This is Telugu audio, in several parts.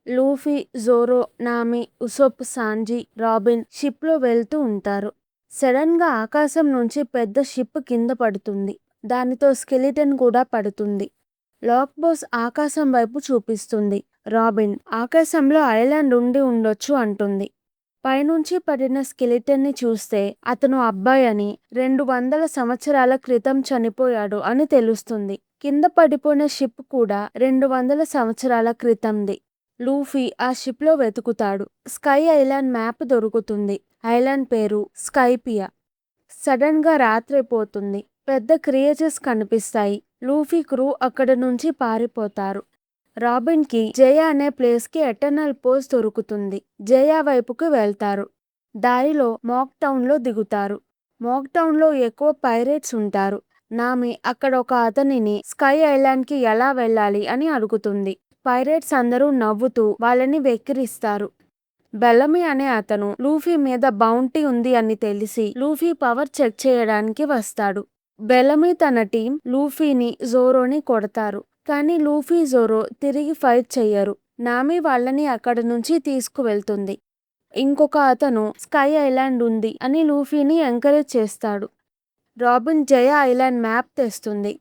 లూఫీ, జోరో, నామి, ఉసోప్, సాంజీ, రాబిన్ షిప్లో వెళ్తూ ఉంటారు. సడన్ గా ఆకాశం నుంచి పెద్ద షిప్ కింద పడుతుంది. దానితో స్కెలిటన్ కూడా పడుతుంది. లాక్ బాస్ ఆకాశం వైపు చూపిస్తుంది. రాబిన్ ఆకాశంలో ఐలాండ్ ఉండి ఉండొచ్చు అంటుంది. పైనుంచి పడిన స్కెలిటన్ ని చూస్తే అతను అబ్బాయి అని 200 సంవత్సరాల క్రితం చనిపోయాడు అని తెలుస్తుంది. కింద పడిపోయిన షిప్ కూడా 200 సంవత్సరాల క్రితంది. లూఫీ ఆ షిప్ లో వెతుకుతాడు. స్కై ఐలాండ్ మ్యాప్ దొరుకుతుంది. ఐలాండ్ పేరు స్కైపియా. సడన్ గా రాత్రైపోతుంది. పెద్ద క్రియేచర్స్ కనిపిస్తాయి. లూఫీ క్రూ అక్కడ నుంచి పారిపోతారు. రాబిన్ కి జయ అనే ప్లేస్ కి ఎటర్నల్ పోజ్ దొరుకుతుంది. జయ వైపుకు వెళ్తారు. దారిలో మాక్ టౌన్ లో దిగుతారు. మాక్ టౌన్ లో ఎక్కువ పైరేట్స్ ఉంటారు. నామి అక్కడ ఒక అతనిని స్కై ఐలాండ్ కి ఎలా వెళ్ళాలి అని అడుగుతుంది. పైరేట్స్ అందరూ నవ్వుతూ వాళ్ళని వెక్కిరిస్తారు. బెల్లమీ అనే అతను లూఫీ మీద బౌంటీ ఉంది అని తెలిసి లూఫీ పవర్ చెక్ చేయడానికి వస్తాడు. బెల్లమీ తన టీం లూఫీని, జోరోని కొడతారు. కానీ లూఫీ, జోరో తిరిగి ఫైట్ చెయ్యరు. నామి వాళ్ళని అక్కడి నుంచి తీసుకువెళ్తుంది. ఇంకొక అతను స్కై ఐలాండ్ ఉంది అని లూఫీని ఎంకరేజ్ చేస్తాడు. రాబిన్ జయ ఐలాండ్ మ్యాప్ తెస్తుంది.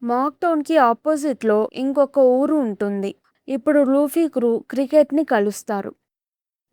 మాక్ టౌన్ కి ఆపోజిట్ లో ఇంకొక ఊరు ఉంటుంది. ఇప్పుడు లూఫీ క్రూ క్రికెట్ ని కలుస్తారు.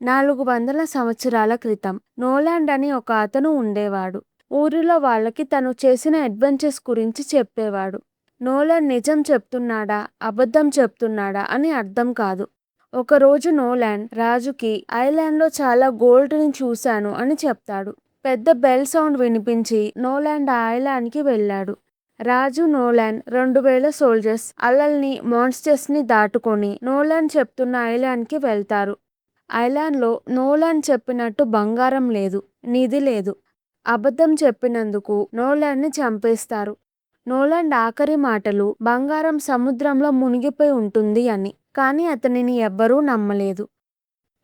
400 సంవత్సరాల క్రితం నోలాండ్ అని ఒక అతను ఉండేవాడు. ఊరిలో వాళ్ళకి తను చేసిన అడ్వెంచర్స్ గురించి చెప్పేవాడు. నోలాండ్ నిజం చెప్తున్నాడా, అబద్ధం చెప్తున్నాడా అని అర్థం కాదు. ఒకరోజు నోలాండ్ రాజుకి ఐలాండ్లో చాలా గోల్డ్ని చూశాను అని చెప్తాడు. పెద్ద బెల్ సౌండ్ వినిపించి నోలాండ్ ఆ ఐలాండ్కి వెళ్ళాడు. రాజు, నోలాండ్ 2000 సోల్జర్స్ అలల్ని, మాన్స్టర్స్ని దాటుకొని నోలాండ్ చెప్తున్న ఐలాండ్కి వెళ్తారు. ఐలాండ్లో నోలాండ్ చెప్పినట్టు బంగారం లేదు, నిధి లేదు. అబద్ధం చెప్పినందుకు నోలాండ్ని చంపేస్తారు. నోలాండ్ ఆఖరి మాటలు బంగారం సముద్రంలో మునిగిపోయి ఉంటుంది అని. కానీ అతనిని ఎవ్వరూ నమ్మలేదు.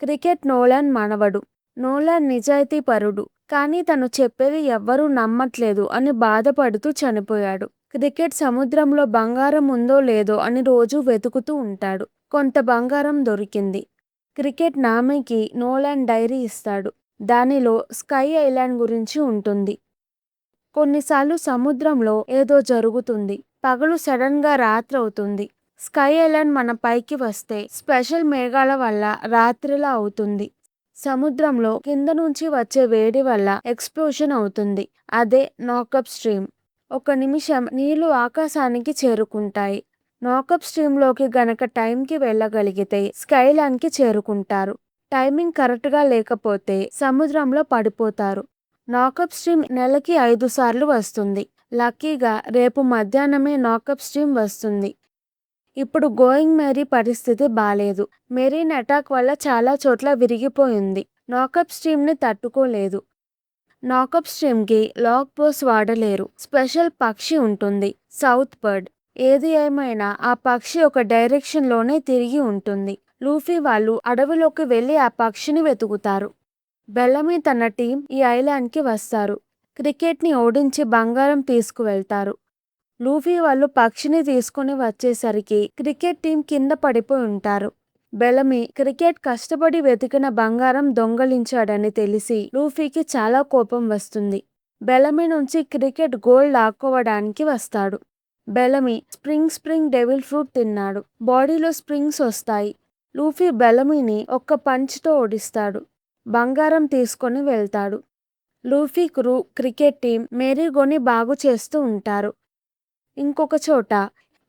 క్రికెట్ నోలాండ్ మనవడు. నోలాండ్ నిజాయితీ పరుడు. కానీ తను చెప్పేది ఎవ్వరూ నమ్మట్లేదు అని బాధపడుతూ చనిపోయాడు. క్రికెట్ సముద్రంలో బంగారం ఉందో లేదో అని రోజు వెతుకుతూ ఉంటాడు. కొంత బంగారం దొరికింది. క్రికెట్ నామికి నోలాండ్ డైరీ ఇస్తాడు. దానిలో స్కై ఐలాండ్ గురించి ఉంటుంది. కొన్నిసార్లు సముద్రంలో ఏదో జరుగుతుంది. పగలు సడన్ గా రాత్రి అవుతుంది. స్కై ఐలాండ్ మన పైకి వస్తే స్పెషల్ మేఘాల వల్ల రాత్రిలా అవుతుంది. సముద్రంలో కింద నుంచి వచ్చే వేడి వల్ల ఎక్స్ప్లోషన్ అవుతుంది. అదే నాకప్ స్ట్రీమ్. ఒక నిమిషం నీళ్లు ఆకాశానికి చేరుకుంటాయి. నాకప్ స్ట్రీమ్లోకి గనక టైంకి వెళ్ళగలిగితే స్కైలాండ్కి చేరుకుంటారు. టైమింగ్ కరెక్ట్గా లేకపోతే సముద్రంలో పడిపోతారు. నాకప్ స్ట్రీమ్ నెలకి 5 సార్లు వస్తుంది. లక్కీగా రేపు మధ్యాహ్నమే నాకప్ స్ట్రీమ్ వస్తుంది. ఇప్పుడు గోయింగ్ మేరీ పరిస్థితి బాలేదు. మెరీన్ అటాక్ వల్ల చాలా చోట్ల విరిగిపోయింది. నాకప్ స్ట్రీమ్ని తట్టుకోలేదు. నాకప్ స్ట్రీమ్కి లాక్ పోస్ వాడలేరు. స్పెషల్ పక్షి ఉంటుంది, సౌత్ బర్డ్. ఏది ఏమైనా ఆ పక్షి ఒక డైరెక్షన్లోనే తిరిగి ఉంటుంది. లూఫీ వాళ్ళు అడవిలోకి వెళ్ళి ఆ పక్షిని వెతుకుతారు. బెల్లమీ తన టీం ఈ ఐలాండ్కి వస్తారు. క్రికెట్ని ఓడించి బంగారం తీసుకువెళ్తారు. లూఫీ వాళ్ళు పక్షిని తీసుకుని వచ్చేసరికి క్రికెట్ టీం కింద పడిపోయి ఉంటారు. బెల్లమీ క్రికెట్ కష్టపడి వెతికిన బంగారం దొంగలించాడని తెలిసి లూఫీకి చాలా కోపం వస్తుంది. బెల్లమీ నుంచి క్రికెట్ గోల్డ్ లాక్కోవడానికి వస్తాడు. బెల్లమీ స్ప్రింగ్ డెవిల్ ఫ్రూట్ తిన్నాడు. బాడీలో స్ప్రింగ్స్ వస్తాయి. లూఫీ బెల్లమీని ఒక్క పంచ్తో ఓడిస్తాడు. బంగారం తీసుకొని వెళ్తాడు. లూఫీ క్రూ క్రికెట్ టీం మేరీగోని బాగు చేస్తూ ఉంటారు. ఇంకొక చోట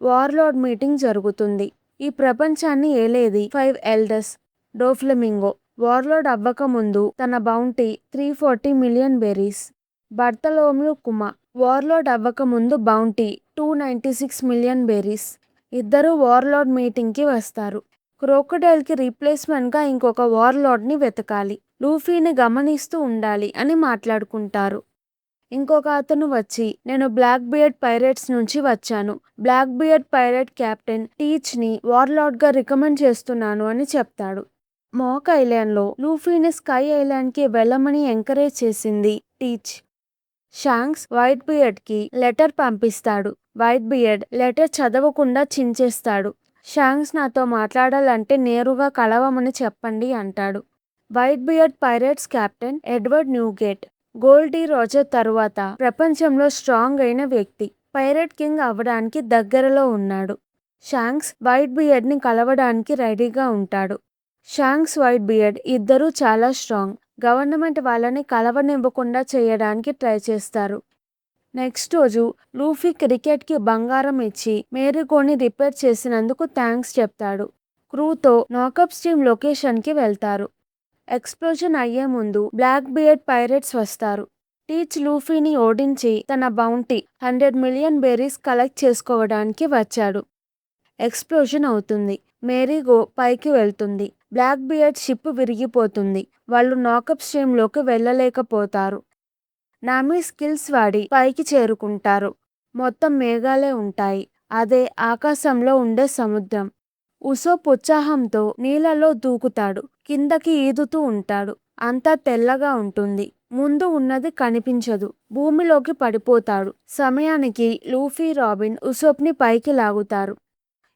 వార్లార్డ్ మీటింగ్ జరుగుతుంది. ఈ ప్రపంచాన్ని ఏలేది 5 ఎల్డర్స్. డోఫ్లెమింగో వార్లార్డ్ అవ్వక ముందు తన బౌంటీ 340 మిలియన్ బెర్రీస్. బర్తలోమ్యూ కుమా వార్లార్డ్ అవ్వక ముందు బౌంటీ 296 మిలియన్ బెర్రీస్. ఇద్దరు వార్లార్డ్ మీటింగ్కి వస్తారు. క్రోకోడైల్కి రీప్లేస్మెంట్గా ఇంకొక వార్లార్డ్ని వెతకాలి. లూఫీని గమనిస్తూ ఉండాలి అని మాట్లాడుకుంటారు. ఇంకొక అతను వచ్చి నేను బ్లాక్ బియర్డ్ పైరేట్స్ నుంచి వచ్చాను. బ్లాక్ బియర్డ్ పైరేట్ కెప్టెన్ టీచ్ని వార్లార్డ్గా రికమెండ్ చేస్తున్నాను అని చెప్తాడు. మాక్ ఐలాండ్లో లూఫీని స్కై ఐలాండ్కి వెళ్ళమని ఎంకరేజ్ చేసింది టీచ్. షాంక్స్ వైట్ బియర్డ్కి లెటర్ పంపిస్తాడు. వైట్ బియర్డ్ లెటర్ చదవకుండా చించేస్తాడు. షాంక్స్ నాతో మాట్లాడాలంటే నేరుగా కలవమని చెప్పండి అంటాడు. White beard pirates captain Edward Newgate Gol D Roger తరువాత ప్రపంచంలో స్ట్రాంగ్ అయిన వ్యక్తి. పైరేట్ కింగ్ అవ్వడానికి దగ్గరలో ఉన్నాడు. షాంక్స్ వైట్ బియర్డ్ ని కలవడానికి రెడీగా ఉంటాడు. షాంక్స్ వైట్ బియర్డ్ ఇద్దరూ చాలా స్ట్రాంగ్. గవర్నమెంట్ వాళ్ళని కలవనివ్వకుండా చేయడానికి ట్రై చేస్తారు. నెక్స్ట్ రోజు లూఫీ క్రికెట్కి బంగారం ఇచ్చి మేరీగోని రిపేర్ చేసినందుకు థ్యాంక్స్ చెప్తాడు. క్రూతో నాకప్ స్ట్రీమ్ లొకేషన్కి వెళ్తారు. ఎక్స్ప్లోజన్ అయ్యే ముందు బ్లాక్ బియర్డ్ పైరేట్స్ వస్తారు. టీచ్ లూఫీని ఓడించి తన బౌంటీ 100 మిలియన్ బెర్రీస్ కలెక్ట్ చేసుకోవడానికి వచ్చాడు. ఎక్స్ప్లోజన్ అవుతుంది. మేరీగో పైకి వెళ్తుంది. బ్లాక్ బియర్డ్ షిప్ విరిగిపోతుంది. వాళ్ళు నాకప్ స్ట్రీమ్లోకి వెళ్ళలేకపోతారు. నామీ స్కిల్స్ వాడి పైకి చేరుకుంటారు. మొత్తం మేఘాలే ఉంటాయి. అదే ఆకాశంలో ఉండే సముద్రం. ఉసోప్ ఉత్సాహంతో నీళ్ళలో దూకుతాడు. కిందకి ఈదుతూ ఉంటాడు. అంతా తెల్లగా ఉంటుంది. ముందు ఉన్నది కనిపించదు. భూమిలోకి పడిపోతాడు. సమయానికి లూఫీ, రాబిన్ ఉసోప్ని పైకి లాగుతారు.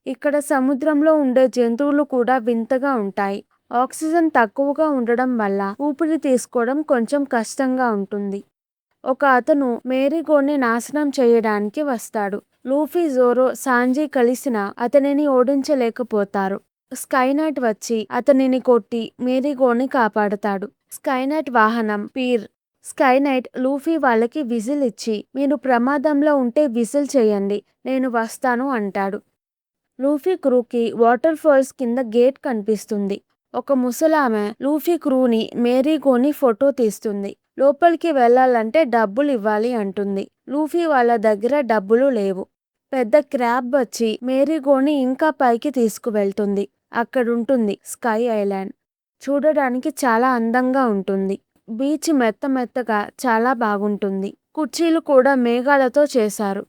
ఇక్కడ సముద్రంలో ఉండే జంతువులు కూడా వింతగా ఉంటాయి. ఆక్సిజన్ తక్కువగా ఉండడం వల్ల ఊపిరి తీసుకోవడం కొంచెం కష్టంగా ఉంటుంది. ఒక అతను మేరీగోని నాశనం చేయడానికి వస్తాడు. లూఫీ, జోరో, సాంజీ కలిసినా అతనిని ఓడించలేకపోతారు. స్కైనైట్ వచ్చి అతనిని కొట్టి మేరీగోని కాపాడతాడు. స్కైనైట్ వాహనం పీర్. స్కైనైట్ లూఫీ వాళ్ళకి విజిల్ ఇచ్చి మీరు ప్రమాదంలో ఉంటే విజిల్ చేయండి, నేను వస్తాను అంటాడు. లూఫీ క్రూకి వాటర్ ఫాల్స్ కింద గేట్ కనిపిస్తుంది. ఒక ముసలామె లూఫీ క్రూని మేరీగోని ఫోటో తీస్తుంది. లోపలికి వెళ్లాలంటే డబ్బులు ఇవ్వాలి అంటుంది. లూఫీ వాళ్ళ దగ్గర డబ్బులు లేవు. పెద్ద క్రాబ్ వచ్చి మేరీగోని ఇంకా పైకి తీసుకువెళ్తుంది. అక్కడుంటుంది స్కై ఐలాండ్. చూడడానికి చాలా అందంగా ఉంటుంది. బీచ్ మెత్తగా చాలా బాగుంటుంది. కుర్చీలు కూడా మేఘాలతో చేశారు.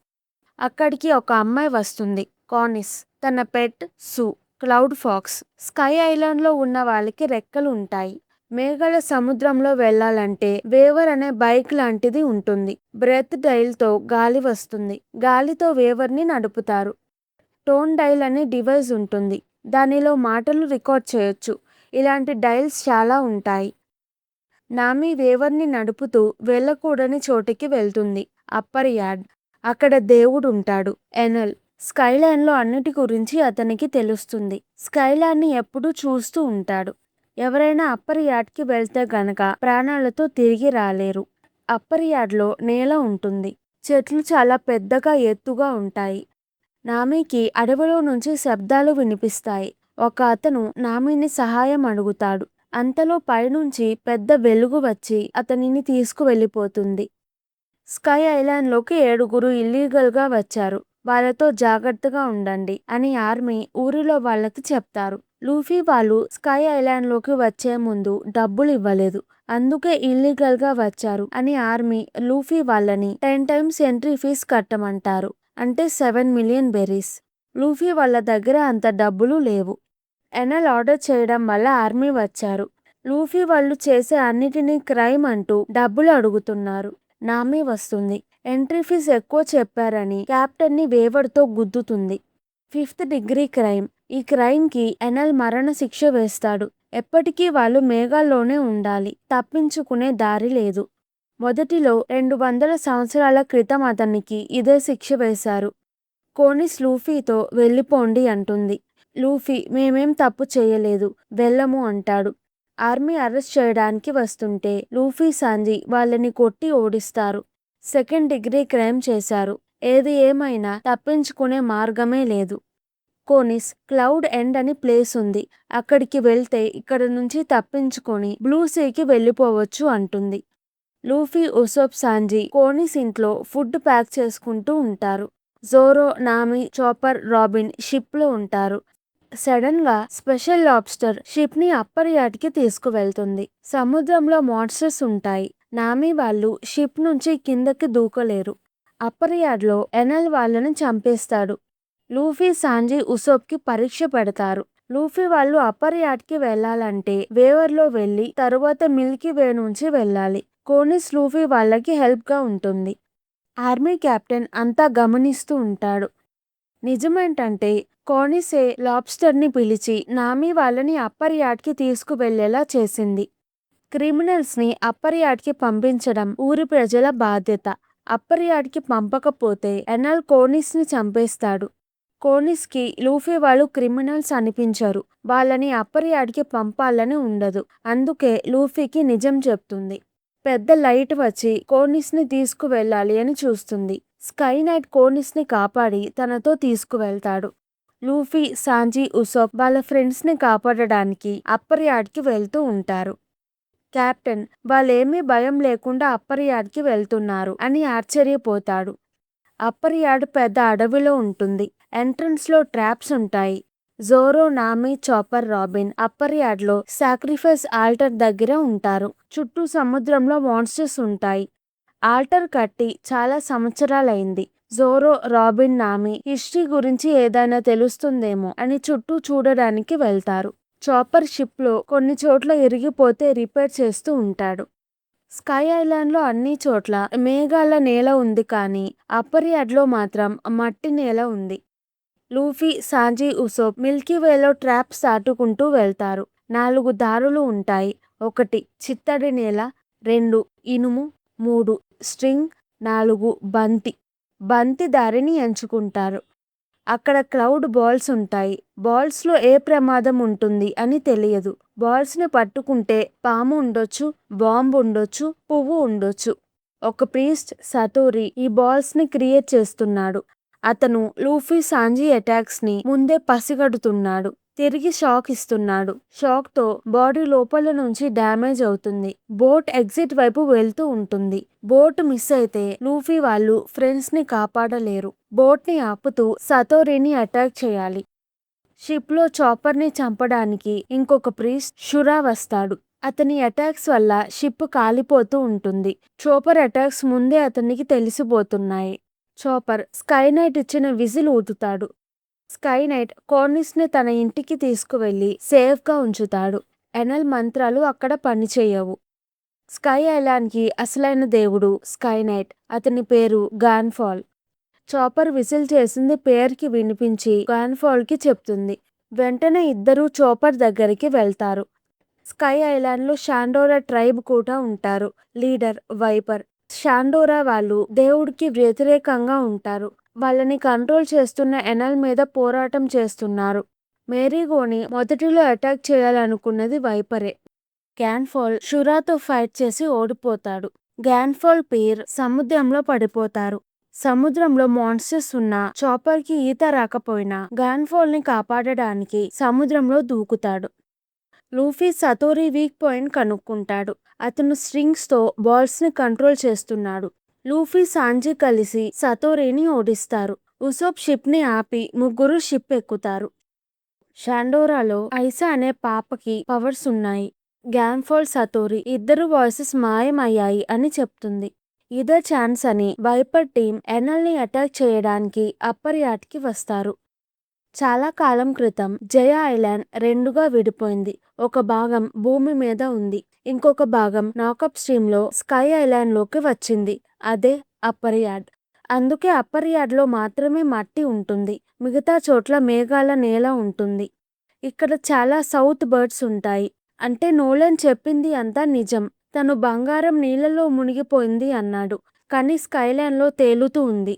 అక్కడికి ఒక అమ్మాయి వస్తుంది, కానిస్. తన పెట్ సు, క్లౌడ్ ఫాక్స్. స్కై ఐలాండ్లో ఉన్న వాళ్ళకి రెక్కలు ఉంటాయి. మేఘాల సముద్రంలో వెళ్లాలంటే వేవర్ అనే బైక్ లాంటిది ఉంటుంది. బ్రెత్ డైల్తో గాలి వస్తుంది. గాలితో వేవర్ని నడుపుతారు. టోన్ డైల్ అనే డివైస్ ఉంటుంది. దానిలో మాటలు రికార్డ్ చేయొచ్చు. ఇలాంటి డైల్స్ చాలా ఉంటాయి. నామీ వేవర్ని నడుపుతూ వెళ్ళకూడని చోటికి వెళ్తుంది, అప్పర్ యార్డ్. అక్కడ దేవుడు ఉంటాడు, ఎనల్. స్కైలాండ్లో అన్నిటి గురించి అతనికి తెలుస్తుంది. స్కైలాండ్ని ఎప్పుడూ చూస్తూ ఉంటాడు. ఎవరైనా అప్పర్ యార్డ్కి వెళ్తే గనక ప్రాణాలతో తిరిగి రాలేరు. అప్పర్ యార్డ్లో నేల ఉంటుంది. చెట్లు చాలా పెద్దగా ఎత్తుగా ఉంటాయి. నామీకి అడవిలో నుంచి శబ్దాలు వినిపిస్తాయి. ఒక అతను నామీని సహాయం అడుగుతాడు. అంతలో పైనుంచి పెద్ద వెలుగు వచ్చి అతనిని తీసుకువెళ్ళిపోతుంది. స్కై ఐలాండ్లోకి 7 ఇల్లీగల్గా వచ్చారు. వాళ్ళతో జాగ్రత్తగా ఉండండి అని ఆర్మీ ఊరిలో వాళ్ళకి చెప్తారు. లూఫీ వాళ్ళు స్కై ఐలాండ్లోకి వచ్చే ముందు డబ్బులు ఇవ్వలేదు, అందుకే ఇల్లీగల్గా వచ్చారు అని ఆర్మీ లూఫీ వాళ్ళని 10 టైమ్స్ ఎంట్రీ ఫీజ్ కట్టమంటారు. అంటే 7 మిలియన్ బెర్రీస్. లూఫీ వాళ్ళ దగ్గర అంత డబ్బులు లేవు. ఎనల్ ఆర్డర్ చేయడం వల్ల ఆర్మీ వచ్చారు. లూఫీ వాళ్ళు చేసే అన్నిటినీ క్రైమ్ అంటూ డబ్బులు అడుగుతున్నారు. నామీ వస్తుంది. ఎంట్రీ ఫీజ్ ఎక్కువ చెప్పారని కెప్టెన్ని వేవర్తో గుద్దుతుంది. 5th degree crime. ఈ క్రైమ్కి ఎనల్ మరణ శిక్ష వేస్తాడు. ఎప్పటికీ వాళ్ళు మేఘాల్లోనే ఉండాలి. తప్పించుకునే దారి లేదు. మొదటిలో 200 సంవత్సరాల క్రితం అతనికి ఇదే శిక్ష వేశారు. కోనిస్ లూఫీతో వెళ్ళిపోండి అంటుంది. లూఫీ మేమేం తప్పు చేయలేదు, వెళ్ళము అంటాడు. ఆర్మీ అరెస్ట్ చేయడానికి వస్తుంటే లూఫీ, సాంజీ వాళ్ళని కొట్టి ఓడిస్తారు. 2nd డిగ్రీ క్రైమ్ చేశారు. ఏది ఏమైనా తప్పించుకునే మార్గమే లేదు. కోనిస్ క్లౌడ్ ఎండ్ అని ప్లేస్ ఉంది. అక్కడికి వెళ్తే ఇక్కడ నుంచి తప్పించుకొని బ్లూ సీకి వెళ్ళిపోవచ్చు అంటుంది. లూఫీ, ఉసోప్, సాంజీ కోనిస్ ఇంట్లో ఫుడ్ ప్యాక్ చేసుకుంటూ ఉంటారు. జోరో, నామీ, చాపర్, రాబిన్ షిప్లో ఉంటారు. సడన్ గా స్పెషల్ లాబ్స్టర్ షిప్ ని అప్పర్ యార్డ్కి తీసుకువెళ్తుంది. సముద్రంలో మాన్స్టర్స్ ఉంటాయి. నామీ వాళ్ళు షిప్ నుంచి కిందకి దూకలేరు. అప్పర్ యార్డ్లో ఎనల్ వాళ్ళని చంపేస్తాడు. లూఫీ, సాంజీ ఉసోప్కి పరీక్ష పెడతారు. లూఫీ వాళ్ళు అప్పర్ యార్డ్కి వెళ్లాలంటే వేవర్లో వెళ్ళి తరువాత మిల్కీ వే నుంచి వెళ్ళాలి. కోనిస్ లూఫీ వాళ్ళకి హెల్ప్గా ఉంటుంది. ఆర్మీ కెప్టెన్ అంతా గమనిస్తూ ఉంటాడు. నిజమేంటంటే కోనిసే లాబ్స్టర్ని పిలిచి నామి వాళ్ళని అప్పర్ యార్డ్కి తీసుకువెళ్లేలా చేసింది. క్రిమినల్స్ని అప్పర్ యార్డ్కి పంపించడం ఊరి ప్రజల బాధ్యత. అప్పర్ యార్డ్కి పంపకపోతే ఎనల్ కోనిస్ని చంపేస్తాడు. కోనిస్కి లూఫీ వాళ్ళు క్రిమినల్స్ అనిపించరు. వాళ్ళని అప్పర్ యార్డ్కి పంపాలని ఉండదు. అందుకే లూఫీకి నిజం చెప్తుంది. పెద్ద లైట్ వచ్చి కోనిస్ని తీసుకువెళ్ళాలి అని చూస్తుంది. స్కై నైట్ కోనిస్ని కాపాడి తనతో తీసుకువెళ్తాడు. లూఫీ, సాంజీ, ఉసోప్ వాళ్ళ ఫ్రెండ్స్ని కాపాడడానికి అప్పర్ యార్డ్కి వెళ్తూ ఉంటారు. కెప్టెన్ వాళ్ళేమీ భయం లేకుండా అప్పర్ యార్డ్కి వెళ్తున్నారు అని ఆశ్చర్యపోతాడు. అప్పర్ యార్డ్ పెద్ద అడవిలో ఉంటుంది. ఎంట్రన్స్లో ట్రాప్స్ ఉంటాయి. జోరో, నామి, చాపర్, రాబిన్ అప్పర్ యార్డ్లో సాక్రిఫైస్ ఆల్టర్ దగ్గర ఉంటారు. చుట్టూ సముద్రంలో మాన్స్టర్స్ ఉంటాయి. ఆల్టర్ కట్టి చాలా సంవత్సరాలైంది. జోరో, రాబిన్, నామి హిస్టరీ గురించి ఏదైనా తెలుస్తుందేమో అని చుట్టూ చూడడానికి వెళ్తారు. చాపర్ షిప్లో కొన్ని చోట్ల ఇరిగిపోతే రిపేర్ చేస్తూ ఉంటాడు. స్కై ఐలాండ్లో అన్ని చోట్ల మేఘాల నేల ఉంది, కానీ అప్పర్ యార్డ్లో మాత్రం మట్టి నేల ఉంది. లూఫీ, సాంజీ, ఉసోప్ మిల్కీవేలో ట్రాప్స్ దాటుకుంటూ వెళ్తారు. 4 దారులు ఉంటాయి. 1 చిత్తడి నేల, 2 ఇనుము, 3 స్ట్రింగ్, 4 బంతి దారిని ఎంచుకుంటారు. అక్కడ క్లౌడ్ బాల్స్ ఉంటాయి. బాల్స్లో ఏ ప్రమాదం ఉంటుంది అని తెలియదు. బాల్స్ని పట్టుకుంటే పాము ఉండొచ్చు, బాంబు ఉండొచ్చు, పువ్వు ఉండొచ్చు. ఒక ప్రీస్ట్ సతోరి ఈ బాల్స్ని క్రియేట్ చేస్తున్నాడు. అతను లూఫీ, సాంజీ అటాక్స్ని ముందే పసిగడుతున్నాడు. తిరిగి షాక్ ఇస్తున్నాడు. షాక్తో బాడీ లోపల నుంచి డ్యామేజ్ అవుతుంది. బోట్ ఎగ్జిట్ వైపు వెళ్తూ ఉంటుంది. బోట్ మిస్ అయితే లూఫీ వాళ్ళు ఫ్రెండ్స్ని కాపాడలేరు. బోట్ని ఆపుతూ సతోరిని అటాక్ చేయాలి. షిప్లో చాపర్ని చంపడానికి ఇంకొక ప్రీస్ట్ షురా వస్తాడు. అతని అటాక్స్ వల్ల షిప్ కాలిపోతూ ఉంటుంది. చాపర్ అటాక్స్ ముందే అతనికి తెలిసిపోతున్నాయి. చాపర్ స్కై నైట్ ఇచ్చిన విజిల్ ఊదుతాడు. స్కై నైట్ కోర్నిస్ని తన ఇంటికి తీసుకువెళ్ళి సేఫ్గా ఉంచుతాడు. ఎనల్ మంత్రాలు అక్కడ పనిచేయవు. స్కై ఐలాండ్కి అసలైన దేవుడు స్కై నైట్. అతని పేరు గాన్ఫాల్. చాపర్ విజిల్ చేసింది పేరుకి వినిపించి గాన్ఫాల్కి చెప్తుంది. వెంటనే ఇద్దరూ చాపర్ దగ్గరికి వెళ్తారు. స్కై ఐలాండ్లో షాండోరా ట్రైబ్ కూడా ఉంటారు. Leader wiper. షాండోరా వాళ్ళు దేవుడికి వ్యతిరేకంగా ఉంటారు. వాళ్ళని కంట్రోల్ చేస్తున్న ఎనల్ మీద పోరాటం చేస్తున్నారు. మేరీగోని మొదటిలో అటాక్ చేయాలనుకున్నది వైపరే. గాన్ఫాల్ షురాతో ఫైట్ చేసి ఓడిపోతాడు. గాన్ఫాల్ పేర్ సముద్రంలో పడిపోతారు. సముద్రంలో మాన్స్టర్స్ ఉన్నా చాపర్కి ఈత రాకపోయినా గాన్ఫాల్ని కాపాడడానికి సముద్రంలో దూకుతాడు. లూఫీ సతోరి వీక్ పాయింట్ కనుక్కుంటాడు. అతను స్ట్రింగ్స్తో బాల్స్ని కంట్రోల్ చేస్తున్నాడు. లూఫీ, సాంజీ కలిసి సతోరిని ఓడిస్తారు. ఉసోప్ షిప్ని ఆపి ముగ్గురు షిప్ ఎక్కుతారు. షాండోరాలో ఐసా అనే పాపకి పవర్స్ ఉన్నాయి. గాన్ఫాల్, సతోరి ఇద్దరు వాయిసెస్ మాయమయ్యాయి అని చెప్తుంది. ఇదే ఛాన్స్ అని వైపర్ టీం ఎనల్ని అటాక్ చేయడానికి అప్పర్ యార్డ్కి వస్తారు. చాలా కాలం క్రితం జయ ఐలాండ్ రెండుగా విడిపోయింది. ఒక భాగం భూమి మీద ఉంది. ఇంకొక భాగం నాకప్ స్ట్రీమ్లో స్కై ఐలాండ్లోకి వచ్చింది. అదే అప్పర్ యార్డ్. అందుకే అప్పర్ యార్డ్లో మాత్రమే మట్టి ఉంటుంది. మిగతా చోట్ల మేఘాల నేల ఉంటుంది. ఇక్కడ చాలా సౌత్ బర్డ్స్ ఉంటాయి. అంటే నోలన్ చెప్పింది అంతా నిజం. తను బంగారం నీళ్ళలో మునిగిపోయింది అన్నాడు, కానీ స్కైలాండ్లో తేలుతూ ఉంది.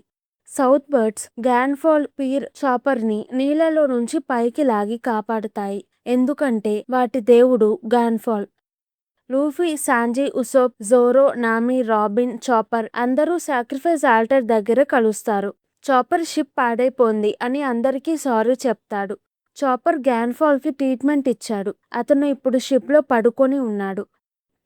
సౌత్ బర్డ్స్ గాన్ఫాల్, పీర్, చాపర్ని నీళ్ళలో నుంచి పైకి లాగి కాపాడుతాయి. ఎందుకంటే వాటి దేవుడు Ganfall. Luffy, Sanji, Usopp, Zoro, Nami, Robin, Chopper అందరూ సాక్రిఫైస్ ఆల్టర్ దగ్గర కలుస్తారు. చాపర్ షిప్ పాడైపోయింది అని అందరికీ సారీ చెప్తాడు. చాపర్ గాన్ఫాల్కి ట్రీట్మెంట్ ఇచ్చాడు. అతను ఇప్పుడు షిప్లో పడుకొని ఉన్నాడు.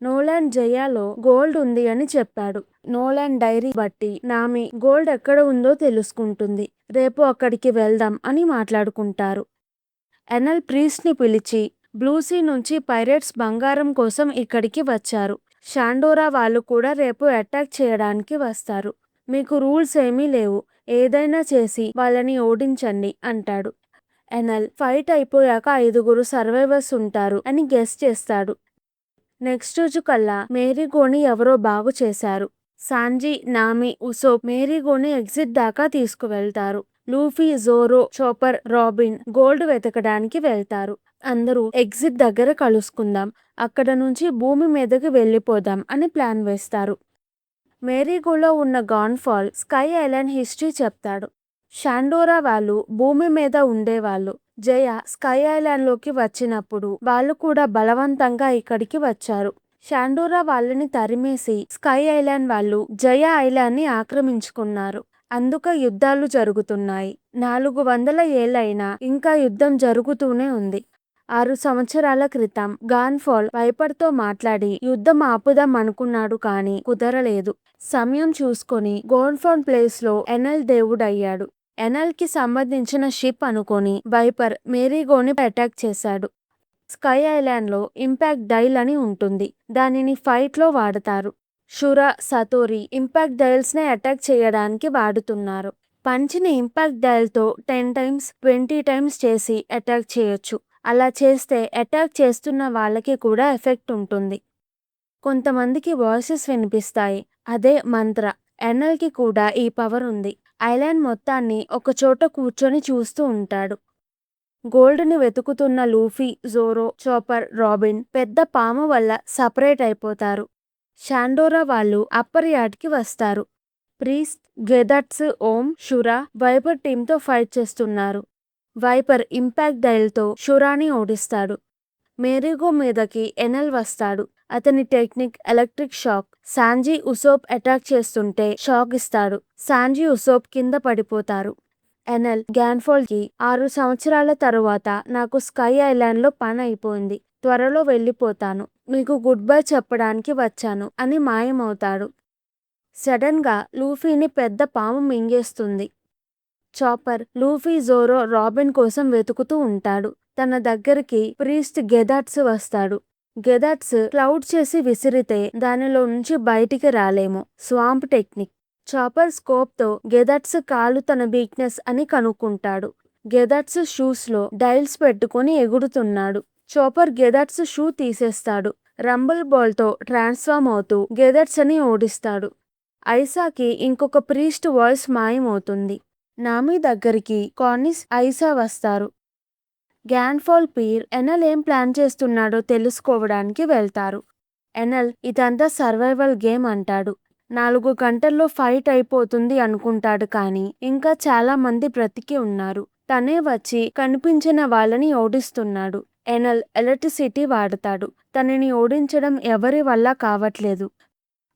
నోలాన్ జయాలో గోల్డ్ ఉంది అని చెప్పాడు. నోలాన్ డైరీ బట్టి నామి గోల్డ్ ఎక్కడ ఉందో తెలుసుకుంటుంది. రేపు అక్కడికి వెళ్దాం అని మాట్లాడుకుంటారు. ఎనల్ ప్రీస్ట్ని పిలిచి బ్లూసీ నుంచి పైరేట్స్ బంగారం కోసం ఇక్కడికి వచ్చారు. షాండోరా వాళ్ళు కూడా రేపు అటాక్ చేయడానికి వస్తారు. మీకు రూల్స్ ఏమీ లేవు, ఏదైనా చేసి వాళ్ళని ఓడించండి అంటాడు. ఎనల్ ఫైట్ అయిపోయాక 5 సర్వైవర్స్ ఉంటారు అని గెస్ చేస్తాడు. నెక్స్ట్ రోజు కల్లా మేరీగోని ఎవరో బాగు చేశారు. సాంజీ, నామి, ఉసోప్ మేరీగోని ఎగ్జిట్ దాకా తీసుకువెళ్తారు. Luffy, Zoro, Chopper, Robin gold వెతకడానికి వెళ్తారు. అందరూ ఎగ్జిట్ దగ్గర కలుసుకుందాం, అక్కడ నుంచి భూమి మీదకి వెళ్ళిపోదాం అని ప్లాన్ వేస్తారు. మేరీగోలో ఉన్న గాన్ఫాల్ స్కై ఐలాండ్ హిస్టరీ చెప్తాడు. షాండోరా వాళ్ళు భూమి మీద ఉండేవాళ్ళు. జయ స్కై ఐలాండ్లోకి వచ్చినప్పుడు వాళ్ళు కూడా బలవంతంగా ఇక్కడికి వచ్చారు. షాండోరా వాళ్ళని తరిమేసి స్కై ఐలాండ్ వాళ్ళు జయ ఐలాండ్ని ఆక్రమించుకున్నారు. అందుక యుద్ధాలు జరుగుతున్నాయి. 400 ఏళ్ళైనా ఇంకా యుద్ధం జరుగుతూనే ఉంది. 6 సంవత్సరాల క్రితం గాన్ఫాల్ వైపర్తో మాట్లాడి యుద్ధం ఆపుదాం అనుకున్నాడు, కానీ కుదరలేదు. సమయం చూసుకొని గోన్ఫాల్ ప్లేస్లో ఎనెల్ దేవుడయ్యాడు. ఎనెల్కి సంబంధించిన షిప్ అనుకొని వైపర్ మేరీగోని అటాక్ చేశాడు. స్కై ఐలాండ్లో ఇంపాక్ట్ డైల్ అని ఉంటుంది. దానిని ఫైట్లో వాడతారు. షురా, సతోరి ఇంపాక్ట్ డైల్స్ని అటాక్ చేయడానికి వాడుతున్నారు. పంచిని ఇంపాక్ట్ డైల్తో 10 times 20 times చేసి అటాక్ చేయొచ్చు. అలా చేస్తే అటాక్ చేస్తున్న వాళ్ళకి కూడా ఎఫెక్ట్ ఉంటుంది. కొంతమందికి వాయిసెస్ వినిపిస్తాయి, అదే మంత్ర. ఎనెల్కి కూడా ఈ పవర్ ఉంది. ఐలాండ్ మొత్తాన్ని ఒక చోట కూర్చొని చూస్తూ ఉంటాడు. గోల్డ్ని వెతుకుతున్న లూఫీ, జోరో, చాపర్, రాబిన్ పెద్ద పాము వల్ల సపరేట్ అయిపోతారు. షాండోరా వాళ్ళు అప్పర్ యార్డ్కి వస్తారు. Priest, Gedatsu, Ohm, Shura Wyper టీంతో ఫైట్ చేస్తున్నారు. వైపర్ ఇంపాక్ట్ డైల్తో షురాని ఓడిస్తాడు. మేరీగో మీదకి ఎనెల్ వస్తాడు. అతని technique electric shock. Sanji, Usopp attack చేస్తుంటే షాక్ ఇస్తాడు. సాంజీ, ఉసోప్ కింద పడిపోతారు. ఎనెల్ గాన్ఫాల్కి 6 సంవత్సరాల తరువాత నాకు స్కై ఐలాండ్లో పని అయిపోయింది, త్వరలో వెళ్ళిపోతాను, మీకు గుడ్ బై చెప్పడానికి వచ్చాను అని మాయమవుతాడు. సడన్గా లూఫీని పెద్ద పాము మింగేస్తుంది. చాపర్, లూఫీ, జోరో, రాబిన్ కోసం వెతుకుతూ ఉంటాడు. తన దగ్గరికి ప్రీస్ట్ గెదాట్స్ వస్తాడు. గెదాట్స్ క్లౌడ్ చేసి విసిరితే దానిలో నుంచి బయటికి రాలేము. Swamp technique. చాపర్ స్కోప్తో గెదాట్స్ కాలు తన వీక్నెస్ అని కనుక్కుంటాడు. గెదాట్స్ షూస్లో డైల్స్ పెట్టుకుని ఎగురుతున్నాడు. చాపర్ గెదాట్స్ షూ తీసేస్తాడు. రంబుల్ బాల్తో ట్రాన్స్ఫార్మ్ అవుతూ గెదాట్స్ అని ఓడిస్తాడు. ఐసాకి ఇంకొక ప్రీస్ట్ వాయిస్ మాయమవుతుంది. నామి దగ్గరికి కార్నిస్, ఐసా వస్తారు. గాన్ఫాల్ పీర్ ఎనెల్ ఏం ప్లాన్ చేస్తున్నాడో తెలుసుకోవడానికి వెళ్తారు. ఎనెల్ ఇదంతా సర్వైవల్ గేమ్ అంటాడు. 4 గంటల్లో ఫైట్ అయిపోతుంది అనుకుంటాడు, కానీ ఇంకా చాలా మంది బ్రతికి ఉన్నారు. తనే వచ్చి కనిపించిన వాళ్ళని ఓడిస్తున్నాడు. ఎనెల్ ఎలక్ట్రిసిటీ వాడతాడు. తనని ఓడించడం ఎవరి వల్ల కావట్లేదు.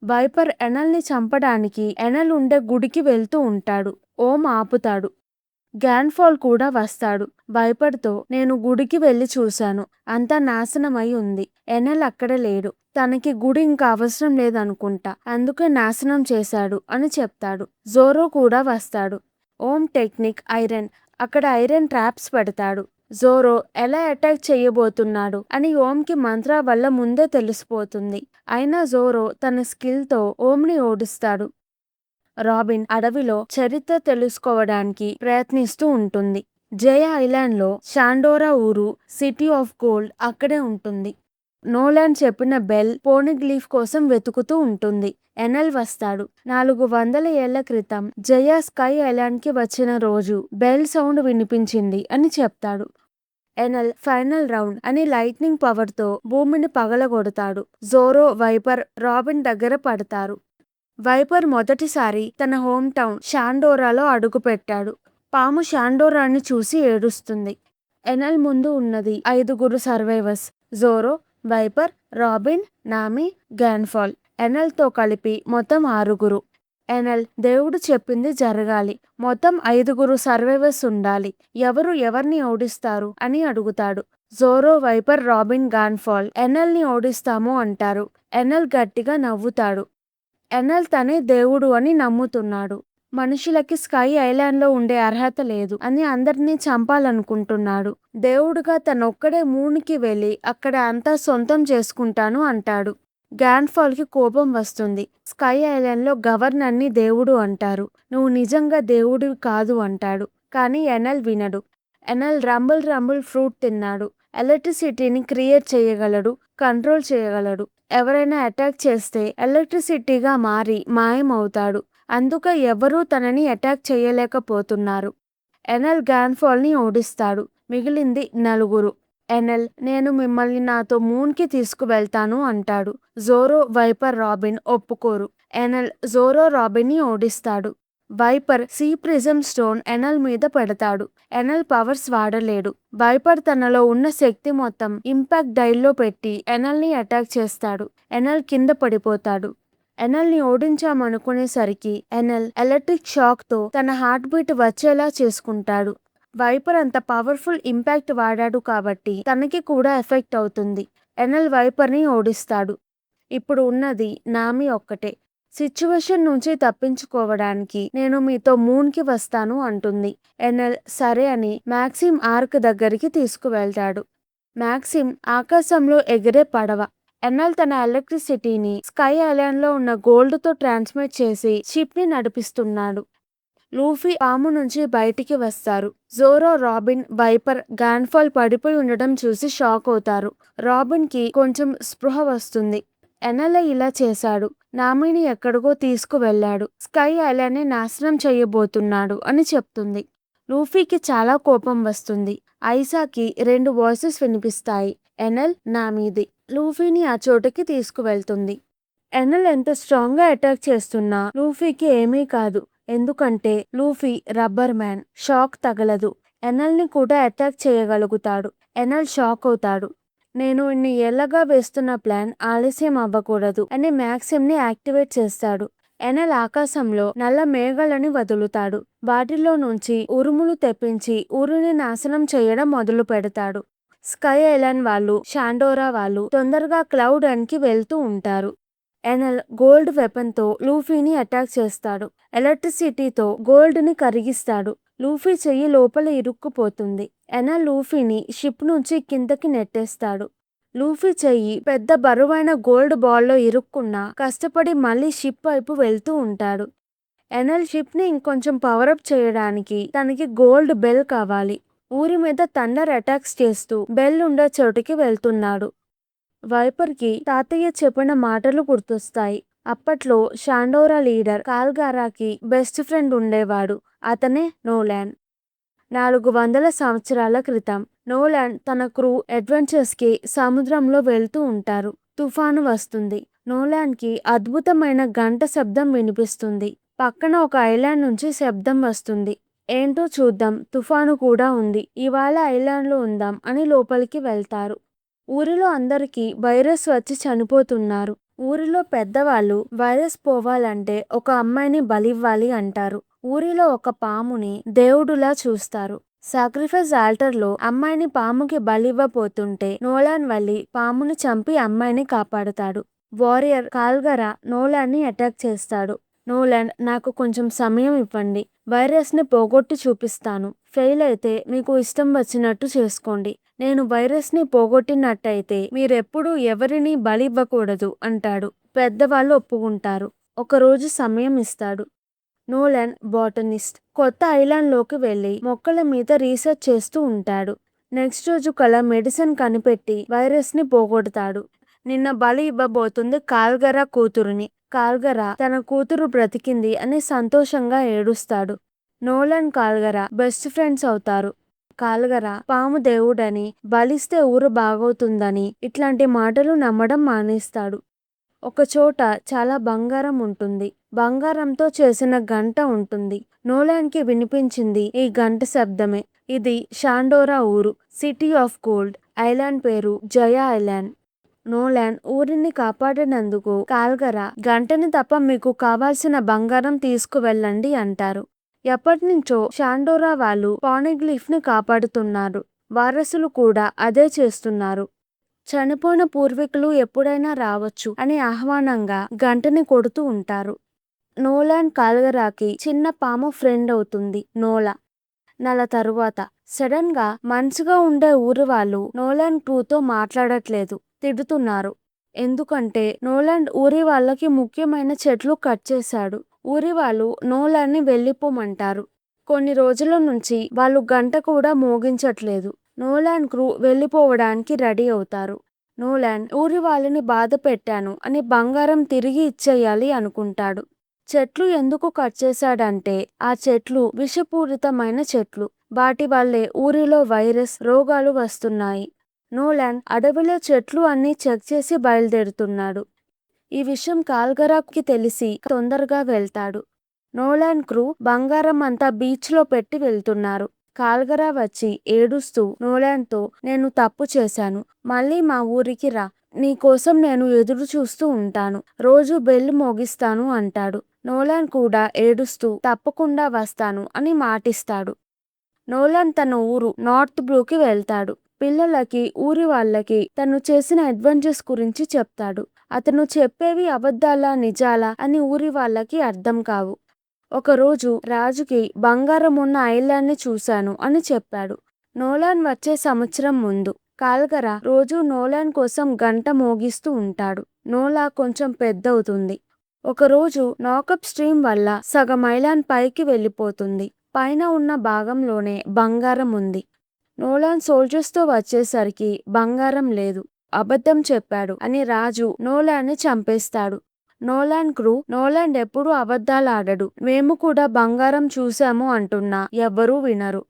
వైపర్ ఎనెల్ని చంపడానికి ఎనెల్ ఉండే గుడికి వెళ్తూ ఉంటాడు. ఓం ఆపుతాడు. గాన్ఫాల్ కూడా వస్తాడు. వైపర్తో నేను గుడికి వెళ్ళి చూశాను, అంతా నాశనమై ఉంది. ఎనెల్ అక్కడ లేడు. తనకి గుడి ఇంకా అవసరం లేదనుకుంటా, అందుకే నాశనం చేశాడు అని చెప్తాడు. జోరో కూడా వస్తాడు. ఓం టెక్నిక్ ఐరన్. అక్కడ ఐరన్ ట్రాప్స్ పెడతాడు. జోరో ఎలా అటాక్ చేయబోతున్నాడు అని ఓంకి మంత్ర వల్ల ముందే తెలిసిపోతుంది. అయినా జోరో తన స్కిల్తో ఓంని ఓడిస్తాడు. రాబిన్ అడవిలో చరిత్ర తెలుసుకోవడానికి ప్రయత్నిస్తూ ఉంటుంది. జయ ఐలాండ్లో షాండోరా ఊరు, సిటీ ఆఫ్ గోల్డ్ అక్కడే ఉంటుంది. నోలాన్ చెప్పిన బెల్ పోనిగ్లీఫ్ కోసం వెతుకుతూ ఉంటుంది. ఎనెల్ వస్తాడు. 400 ఏళ్ల క్రితం జయ స్కై ఐలాండ్కి వచ్చిన రోజు బెల్ సౌండ్ వినిపించింది అని చెప్తాడు. ఎనెల్ ఫైనల్ రౌండ్ అని లైట్నింగ్ పవర్తో భూమిని పగలగొడతాడు. జోరో, వైపర్, రాబిన్ దగ్గర పడతారు. వైపర్ మొదటిసారి తన హోమ్ టౌన్ షాండోరాలో అడుగుపెట్టాడు. పాము షాండోరాని చూసి ఏడుస్తుంది. ఎనెల్ ముందు ఉన్నది 5 survivors. Zoro, Wyper, Robin, Nami, Ganfall. ఎనెల్తో కలిపి మొత్తం 6. ఎనెల్ దేవుడు చెప్పింది జరగాలి, మొత్తం 5 సర్వైవర్స్ ఉండాలి, ఎవరు ఎవరిని ఓడిస్తారు అని అడుగుతాడు. జోరో, వైపర్, రాబిన్, గాన్ఫాల్ ఎనెల్ని ఓడిస్తాము అంటారు. ఎనెల్ గట్టిగా నవ్వుతాడు. ఎనెల్ తనే దేవుడు అని నమ్ముతున్నాడు. మనుషులకి స్కై ఐలాండ్లో ఉండే అర్హత లేదు అని అందరినీ చంపాలనుకుంటున్నాడు. దేవుడుగా తనొక్కడే మూన్కి వెళ్ళి అక్కడ అంతా సొంతం చేసుకుంటాను అంటాడు. గాన్ఫాల్కి కోపం వస్తుంది. స్కై ఐలాండ్లో గవర్నర్ని దేవుడు అంటారు, నువ్వు నిజంగా దేవుడివి కాదు అంటాడు. కానీ ఎనెల్ వినడు. ఎనెల్ రంబుల్ ఫ్రూట్ తిన్నాడు. ఎలక్ట్రిసిటీని క్రియేట్ చేయగలడు, కంట్రోల్ చేయగలడు. ఎవరైనా అటాక్ చేస్తే ఎలక్ట్రిసిటీగా మారి మాయమవుతాడు. అందుకే ఎవరూ తనని అటాక్ చేయలేకపోతున్నారు. ఎనెల్ గ్యాన్ఫాల్ని ఓడిస్తాడు. మిగిలింది నలుగురు. ఎనెల్, నేను మిమ్మల్ని నాతో మూన్కి తీసుకువెళ్తాను అంటాడు. జోరో, వైపర్, రాబిన్ ఒప్పుకోరు. ఎనెల్ జోరో, రాబిన్ని ఓడిస్తాడు. Wyper sea prism stone Enel మీద పెడతాడు. ఎనెల్ పవర్స్ వాడలేడు. వైపర్ తనలో ఉన్న శక్తి మొత్తం ఇంపాక్ట్ డైల్లో పెట్టి ఎనెల్ని అటాక్ చేస్తాడు. ఎనెల్ కింద పడిపోతాడు. ఎనెల్ని ఓడించామనుకునేసరికి ఎనెల్ ఎలక్ట్రిక్ షాక్తో తన హార్ట్ బీట్ వచ్చేలా చేసుకుంటాడు. వైపర్ అంత పవర్ఫుల్ ఇంపాక్ట్ వాడాడు కాబట్టి తనకి కూడా ఎఫెక్ట్ అవుతుంది. ఎనెల్ వైపర్ని ఓడిస్తాడు. ఇప్పుడు ఉన్నది నామి ఒక్కటే. సిచ్యువేషన్ నుంచి తప్పించుకోవడానికి నేను మీతో మూన్కి వస్తాను అంటుంది. ఎనెల్ సరే అని మ్యాక్సిమ్ ఆర్క్ దగ్గరికి తీసుకువెళ్తాడు. మ్యాక్సిమ్ ఆకాశంలో ఎగిరే పడవ. ఎనెల్ తన ఎలక్ట్రిసిటీని స్కై ఐలాండ్లో ఉన్న గోల్డ్తో ట్రాన్స్మిట్ చేసి షిప్ని నడిపిస్తున్నాడు. లూఫీ పాము నుంచి బయటికి వస్తారు. జోరో, రాబిన్, వైపర్ గ్యాన్ఫాల్ పడిపోయి ఉండడం చూసి షాక్ అవుతారు. రాబిన్కి కొంచెం స్పృహ వస్తుంది. ఎనెల్ ఇలా చేశాడు, నామిని ఎక్కడికో తీసుకువెళ్ళాడు, స్కై ఐలాండ్ని నాశనం చేయబోతున్నాడు అని చెప్తుంది. లూఫీకి చాలా కోపం వస్తుంది. ఐసాకి 2 వాయిసెస్ వినిపిస్తాయి. ఎనెల్, నామిది. లూఫీని ఆ చోటుకి తీసుకువెళ్తుంది. ఎనెల్ ఎంత స్ట్రాంగ్గా అటాక్ చేస్తున్నా లూఫీకి ఏమీ కాదు. ఎందుకంటే లూఫీ రబ్బర్ మ్యాన్, షాక్ తగలదు. ఎనెల్ని కూడా అటాక్ చేయగలుగుతాడు. ఎనెల్ షాక్ అవుతాడు. నేను ఇన్ని ఏళ్లగా వేస్తున్న ప్లాన్ ఆలస్యం అవ్వకూడదు అని మ్యాక్సిమ్ని యాక్టివేట్ చేస్తాడు. ఎనెల్ ఆకాశంలో నల్ల మేఘాలని వదులుతాడు. వాటిలో నుంచి ఉరుములు తెప్పించి ఊరిని నాశనం చేయడం మొదలు పెడతాడు. స్కై ఐలాండ్ వాళ్ళు, షాండోరా వాళ్ళు తొందరగా క్లౌడ్ ఎండ్కి వెళ్తూ ఉంటారు. ఎనెల్ గోల్డ్ వెపన్తో లూఫీని అటాక్ చేస్తాడు. ఎలక్ట్రిసిటీతో గోల్డ్ని కరిగిస్తాడు. లూఫీ చెయ్యి లోపల ఇరుక్కుపోతుంది. ఎనెల్ లూఫీని షిప్ నుంచి కిందకి నెట్టేస్తాడు. లూఫీ చెయ్యి పెద్ద బరువైన గోల్డ్ బాల్లో ఇరుక్కున్నా కష్టపడి మళ్ళీ షిప్ వైపు వెళ్తూ ఉంటాడు. ఎనెల్ షిప్ని ఇంకొంచెం పవరప్ చేయడానికి తనకి గోల్డ్ బెల్ కావాలి. ఊరి మీద థండర్ అటాక్స్ చేస్తూ బెల్ ఉండే చోటుకి వెళ్తున్నాడు. వైపర్కి తాతయ్య చెప్పిన మాటలు గుర్తొస్తాయి. అప్పట్లో షాండోరా లీడర్ కాల్గారాకి బెస్ట్ ఫ్రెండ్ ఉండేవాడు. అతనే నోలాన్. 400 సంవత్సరాల క్రితం నోలాన్ తన క్రూ అడ్వెంచర్స్కి సముద్రంలో వెళ్తూ ఉంటారు. తుఫాను వస్తుంది. నోలాన్కి అద్భుతమైన గంట శబ్దం వినిపిస్తుంది. పక్కన ఒక ఐలాండ్ నుంచి శబ్దం వస్తుంది. ఏంటో చూద్దాం, తుఫాను కూడా ఉంది, ఇవాళ ఐలాండ్లో ఉందాం అని లోపలికి వెళ్తారు. ఊరిలో అందరికీ వైరస్ వచ్చి చనిపోతున్నారు. ఊరిలో పెద్దవాళ్ళు వైరస్ పోవాలంటే ఒక అమ్మాయిని బలివ్వాలి అంటారు. ఊరిలో ఒక పాముని దేవుడులా చూస్తారు. సాక్రిఫైస్ ఆల్టర్లో అమ్మాయిని పాముకి బలివ్వబోతుంటే నోలాన్ వెళ్ళి పాముని చంపి అమ్మాయిని కాపాడుతాడు. వారియర్ కాల్గరా నోలాన్ని అటాక్ చేస్తాడు. నోలాన్, నాకు కొంచెం సమయం ఇవ్వండి, వైరస్ని పోగొట్టి చూపిస్తాను. ఫెయిల్ అయితే మీకు ఇష్టం వచ్చినట్టు చేసుకోండి. నేను వైరస్ని పోగొట్టినట్టయితే మీరెప్పుడూ ఎవరిని బలివ్వకూడదు అంటాడు. పెద్దవాళ్ళు ఒప్పుకుంటారు. ఒకరోజు సమయం ఇస్తాడు. Nolan botanist. కొత్త ఐలాండ్లోకి వెళ్ళి మొక్కల మీద రీసెర్చ్ చేస్తూ ఉంటాడు. నెక్స్ట్ రోజు కల మెడిసిన్ కనిపెట్టి వైరస్ని పోగొడతాడు. నిన్న బలి ఇవ్వబోతుంది కాల్గరా కూతురుని. కాల్గరా తన కూతురు బ్రతికింది అని సంతోషంగా ఏడుస్తాడు. నోలాన్, కాల్గరా బెస్ట్ ఫ్రెండ్స్ అవుతారు. కాల్గరా పాము దేవుడని, బలిస్తే ఊరు బాగవుతుందని ఇట్లాంటి మాటలు నమ్మడం మానేస్తాడు. ఒకచోట చాలా బంగారం ఉంటుంది. బంగారంతో చేసిన గంట ఉంటుంది. నోలాన్కి వినిపించింది ఈ గంట శబ్దమే. ఇది షాండోరా ఊరు, సిటీ ఆఫ్ గోల్డ్. ఐలాండ్ పేరు జయా ఐలాండ్. నోలాన్ ఊరిని కాపాడినందుకు కాల్గరా గంటని తప్ప మీకు కావాల్సిన బంగారం తీసుకువెళ్ళండి అంటారు. ఎప్పటినుంచో షాండోరా వాళ్ళు పానిగ్లిఫ్ ని కాపాడుతున్నారు. వారసులు కూడా అదే చేస్తున్నారు. చనిపోయిన పూర్వీకులు ఎప్పుడైనా రావచ్చు అని ఆహ్వానంగా గంటని కొడుతూ ఉంటారు. నోలాన్ కాల్గరాకి చిన్న పాము ఫ్రెండ్ అవుతుంది, నోలా. నెల తరువాత సడన్ గా మంచిగా ఉండే ఊరి వాళ్ళు నోలాన్ క్రూతో మాట్లాడట్లేదు, తిడుతున్నారు. ఎందుకంటే నోలాన్ ఊరి వాళ్ళకి ముఖ్యమైన చెట్లు కట్ చేశాడు. ఊరి వాళ్ళు నోలాన్ని వెళ్ళిపోమంటారు. కొన్ని రోజుల నుంచి వాళ్ళు గంట కూడా మోగించట్లేదు. నోలాన్ క్రూ వెళ్ళిపోవడానికి రెడీ అవుతారు. నోలాన్ ఊరి వాళ్ళని బాధ పెట్టాను అని బంగారం తిరిగి ఇచ్చేయాలి అనుకుంటాడు. చెట్లు ఎందుకు కట్ చేశాడంటే ఆ చెట్లు విషపూరితమైన చెట్లు. వాటి వల్లే ఊరిలో వైరస్ రోగాలు వస్తున్నాయి. నోలాన్ అడవిలో చెట్లు అన్నీ చెక్ చేసి బయలుదేరుతున్నాడు. ఈ విషయం కాల్గరాకి తెలిసి తొందరగా వెళ్తాడు. నోలాన్ క్రూ బంగారం అంతా బీచ్లో పెట్టి వెళ్తున్నారు. కాల్గరా వచ్చి ఏడుస్తూ నోలాన్తో, నేను తప్పు చేశాను, మళ్ళీ మా ఊరికి రా, నీకోసం నేను ఎదురు చూస్తూ ఉంటాను, రోజు బెల్ మోగిస్తాను అంటాడు. నోలాన్ కూడా ఏడుస్తూ తప్పకుండా వస్తాను అని మాటిస్తాడు. నోలాన్ తన ఊరు నార్త్ బ్లూకి వెళ్తాడు. పిల్లలకి ఊరి వాళ్ళకి తను చేసిన అడ్వెంచర్స్ గురించి చెప్తాడు. అతను చెప్పేవి అబద్ధాలా నిజాలా అని ఊరి వాళ్ళకి అర్థం కావు. ఒకరోజు రాజుకి బంగారం ఉన్న ఐలాండ్ని చూశాను అని చెప్పాడు. నోలాన్ వచ్చే సంవత్సరం ముందు కాల్గరా రోజు నోలాన్ కోసం గంట మోగిస్తూ ఉంటాడు. నోలా కొంచెం పెద్దవుతుంది. ఒకరోజు నాకప్ స్ట్రీమ్ వల్ల సగం ఐలాండ్ పైకి వెళ్ళిపోతుంది. పైన ఉన్న భాగంలోనే బంగారం ఉంది. నోలాన్ సోల్జర్స్తో వచ్చేసరికి బంగారం లేదు. అబద్ధం చెప్పాడు అని రాజు నోలాన్ని చంపేస్తాడు. నోలాన్ క్రూ, నోలాన్ ఎప్పుడూ అబద్ధాలాడడు, మేము కూడా బంగారం చూశాము అంటున్నా ఎవ్వరూ వినరు.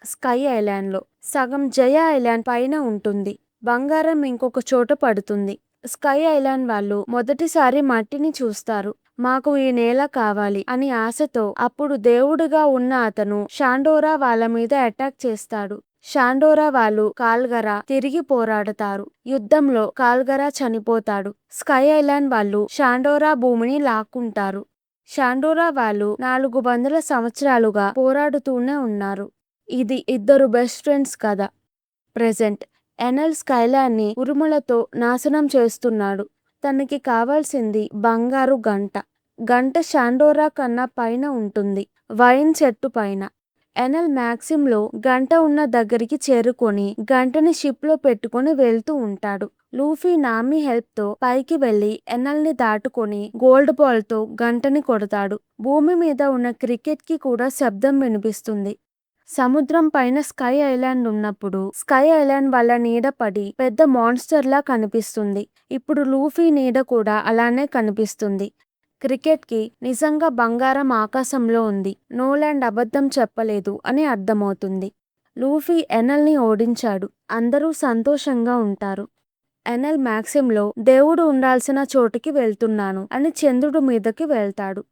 స్కై ఐలాండ్లో సగం జయ ఐలాండ్ పైన ఉంటుంది. బంగారం ఇంకొక చోట పడుతుంది. స్కై ఐలాండ్ వాళ్ళు మొదటిసారి మట్టిని చూస్తారు. మాకు ఈ నేల కావాలి అని ఆశతో అప్పుడు దేవుడుగా ఉన్న అతను షాండోరా వాళ్ళ మీద అటాక్ చేస్తాడు. షాండోరా వాళ్ళు కాల్గరా తిరిగి పోరాడతారు. యుద్ధంలో కాల్గరా చనిపోతాడు. స్కై ఐలాండ్ వాళ్ళు షాండోరా భూమిని లాక్కుంటారు. షాండోరా వాళ్ళు 400 సంవత్సరాలుగా పోరాడుతూనే ఉన్నారు. ఇది ఇద్దరు బెస్ట్ ఫ్రెండ్స్ కథ. ప్రెజెంట్ ఎనెల్ స్కైలాండ్ని ఉరుములతో నాశనం చేస్తున్నాడు. తనకి కావాల్సింది బంగారు గంట. గంట షాండోరా కన్నా పైన ఉంటుంది, వైన్ చెట్టు పైన. ఎనెల్ మ్యాక్సిమ్లో గంట ఉన్న దగ్గరికి చేరుకొని గంటని షిప్లో పెట్టుకుని వెళ్తూ ఉంటాడు. లూఫీ నామీ హెల్ప్తో పైకి వెళ్లి ఎనెల్ని దాటుకొని గోల్డ్ బాల్తో గంటని కొడతాడు. భూమి మీద ఉన్న క్రికెట్కి కూడా శబ్దం వినిపిస్తుంది. సముద్రం పైన స్కై ఐలాండ్ ఉన్నప్పుడు స్కై ఐలాండ్ వల్ల నీడ పడి పెద్ద మాన్స్టర్లా కనిపిస్తుంది. ఇప్పుడు లూఫీ నీడ కూడా అలానే కనిపిస్తుంది. క్రికెట్కి నిజంగా బంగారం ఆకాశంలో ఉంది, నోలాండ్ అబద్ధం చెప్పలేదు అని అర్థమవుతుంది. లూఫీ ఎనెల్ని ఓడించాడు. అందరూ సంతోషంగా ఉంటారు. ఎనెల్ మ్యాక్సిమ్లో దేవుడు ఉండాల్సిన చోటుకి వెళ్తున్నాను అని చంద్రుడి మీదకి వెళ్తాడు.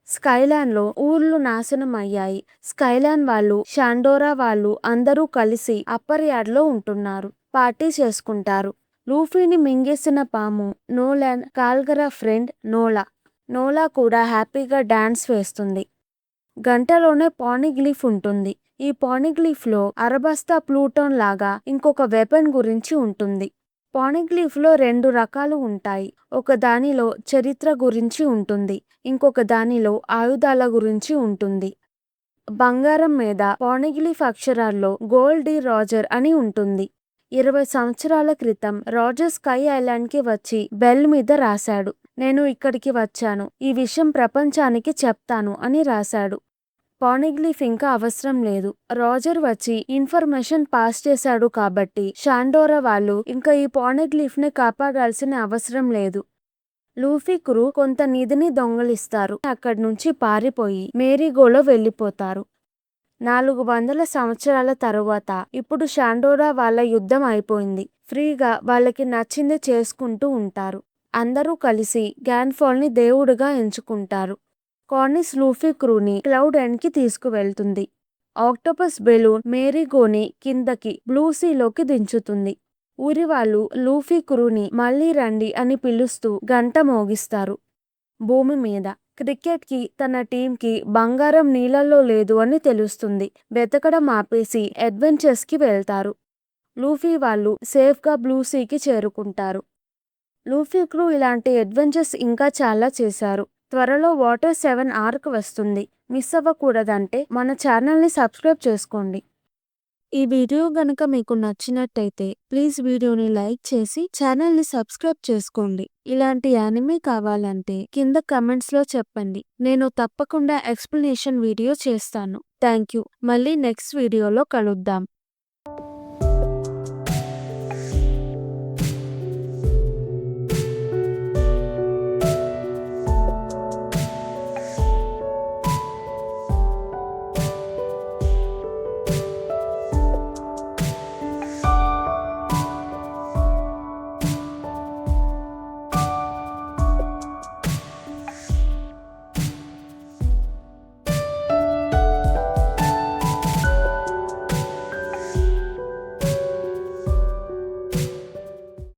స్కైలాండ్లో ఊర్లు నాశనం అయ్యాయి. స్కైలాండ్ వాళ్ళు షాండోరా వాళ్ళు అందరూ కలిసి అప్పర్ యార్డ్లో ఉంటున్నారు. పార్టీ చేసుకుంటారు. లూఫీని మింగేసిన పాము నోలాన్ కాల్గరా ఫ్రెండ్ నోలా. నోలా కూడా హ్యాపీగా డాన్స్ వేస్తుంది. గంటలోనే పానిగ్లిఫ్ ఉంటుంది. ఈ పానిగ్లిఫ్లో అరబస్తా ప్లూటోన్ లాగా ఇంకొక వెపన్ గురించి ఉంటుంది. పానిగ్లిఫ్లో 2 రకాలు ఉంటాయి. ఒక దానిలో చరిత్ర గురించి ఉంటుంది, ఇంకొక దానిలో ఆయుధాల గురించి ఉంటుంది. బంగారం మీద పానిగ్లిఫ్ అక్షరాల్లో గోల్డ్ డి రాజర్ అని ఉంటుంది. 20 సంవత్సరాల క్రితం రాజర్ స్కై ఐలాండ్కి వచ్చి బెల్ మీద రాశాడు, నేను ఇక్కడికి వచ్చాను, ఈ విషయం ప్రపంచానికి చెప్తాను అని రాశాడు. పానిగ్లిఫ్ ఇంకా అవసరం లేదు. రాజర్ వచ్చి ఇన్ఫర్మేషన్ పాస్ చేశాడు కాబట్టి షాండోరా వాళ్ళు ఇంకా ఈ పానిగ్లిఫ్ని కాపాడాల్సిన అవసరం లేదు. లూఫీ క్రూ కొంత నిధిని దొంగలిస్తారు. అక్కడి నుంచి పారిపోయి మేరీగోలో వెళ్ళిపోతారు. 400 సంవత్సరాల తరువాత ఇప్పుడు షాండోరా వాళ్ళ యుద్ధం అయిపోయింది. ఫ్రీగా వాళ్ళకి నచ్చింది చేసుకుంటూ ఉంటారు. అందరూ కలిసి గ్యాన్ఫాల్ని దేవుడుగా ఎంచుకుంటారు. కార్నిస్ లూఫీ క్రూని క్లౌడ్ ఎండ్కి తీసుకువెళ్తుంది. ఆక్టోపస్ బెలూన్ మేరీగోని కిందకి బ్లూసీలోకి దించుతుంది. ఊరి వాళ్ళు లూఫీ క్రూని మళ్ళీ రండి అని పిలుస్తూ గంట మోగిస్తారు. భూమి మీద క్రికెట్కి తన టీంకి బంగారం నీళ్ళల్లో లేదు అని తెలుస్తుంది. వెతకడం ఆపేసి అడ్వెంచర్స్కి వెళ్తారు. లూఫీ వాళ్ళు సేఫ్గా బ్లూసీకి చేరుకుంటారు. లూఫీ క్రూ ఇలాంటి అడ్వెంచర్స్ ఇంకా చాలా చేశారు. త్వరలో వాటర్ 7 ఆర్క్ వస్తుంది. మిస్ అవ్వకూడదంటే మన ఛానల్ని సబ్స్క్రైబ్ చేసుకోండి. ఈ వీడియో గనుక మీకు నచ్చినట్టయితే ప్లీజ్ వీడియోని లైక్ చేసి ఛానల్ని సబ్స్క్రైబ్ చేసుకోండి. ఇలాంటి యానిమే కావాలంటే కింద కమెంట్స్లో చెప్పండి. నేను తప్పకుండా ఎక్స్ప్లెనేషన్ వీడియో చేస్తాను. Thank you. మళ్ళీ నెక్స్ట్ వీడియోలో కలుద్దాం.